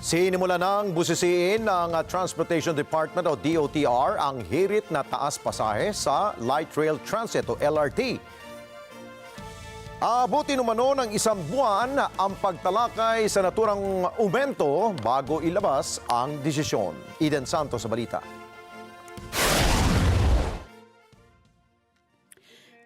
Sinimula ng busisiin ng Transportation Department o DOTR ang hirit na taas pasahe sa Light Rail Transit o LRT. Abutin umano ng isang buwan ang pagtalakay sa naturang aumento bago ilabas ang desisyon. Eden Santos sa balita.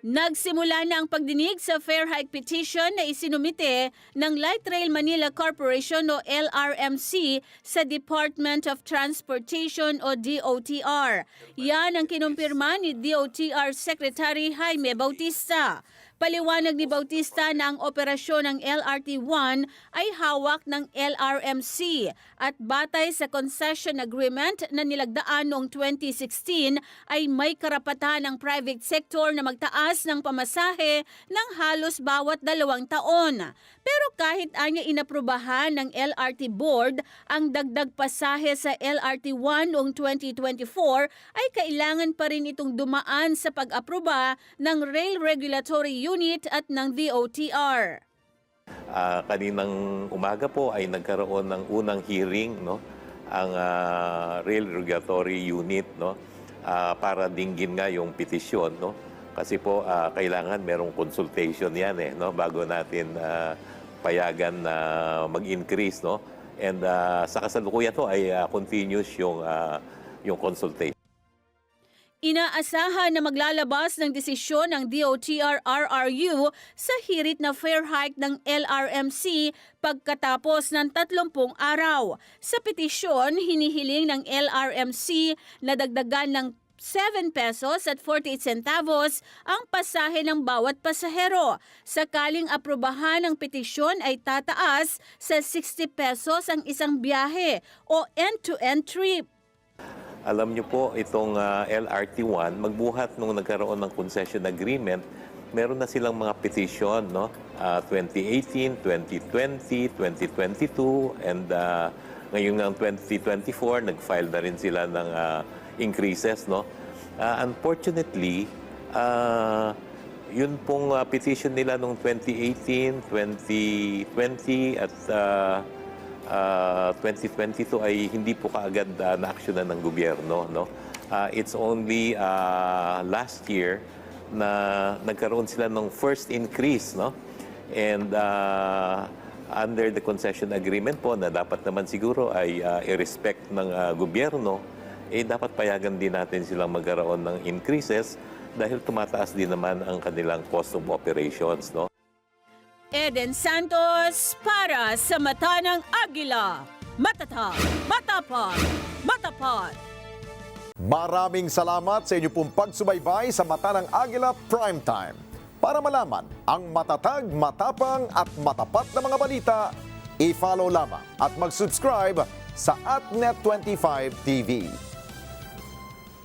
Nagsimula na ang pagdinig sa fare hike petition na isinumite ng Light Rail Manila Corporation o LRMC sa Department of Transportation o DOTR. Yan ang kinumpirma ni DOTR Secretary Jaime Bautista. Paliwanag ni Bautista na ang operasyon ng LRT-1 ay hawak ng LRMC at batay sa concession agreement na nilagdaan noong 2016 ay may karapatan ng private sector na magtaas ng pamasahe ng halos bawat 2 taon. Pero kahit anya inaprubahan ng LRT Board ang dagdag pasahe sa LRT-1 noong 2024 ay kailangan pa rin itong dumaan sa pag-aproba ng Rail Regulatory Unit at ng DOTR. Kaninang umaga po ay nagkaroon ng unang hearing, no, ang Rail Regulatory Unit, no, para dinggin nga yung petisyon, no, kasi po kailangan merong consultation yan no, bago natin payagan na mag-increase, no, and sa kasalukuyan to ay continuous yung consultation. Inaasahan na maglalabas ng desisyon ng DOTR-RRU sa hirit na fare hike ng LRMC pagkatapos ng 30 araw. Sa petisyon, hinihiling ng LRMC na dagdagan ng 7 pesos at 48 centavos ang pasahe ng bawat pasahero. Sakaling aprobahan ng petisyon ay tataas sa 60 pesos ang isang biyahe o end-to-end trip. Alam niyo po, itong LRT-1, magbuhat nung nagkaroon ng concession agreement, meron na silang mga petition, no? 2018, 2020, 2022, and ngayon ng 2024, nag-file na rin sila ng increases, no? Unfortunately, yun pong petition nila noong 2018, 2020 at 2022 ay hindi po kaagad na-actionan ng gobyerno, no? It's only last year na nagkaroon sila ng first increase, no? And under the concession agreement po na dapat naman siguro ay i-respect ng gobyerno, dapat payagan din natin silang magkaroon ng increases dahil tumataas din naman ang kanilang cost of operations, no? Eden Santos para sa Mata ng Agila. Matatag, matapang, matapat. Maraming salamat sa inyo pong pagsubaybay sa Mata ng Agila Primetime. Para malaman ang matatag, matapang at matapat na mga balita, i-follow lamang at mag-subscribe sa @Net25 TV.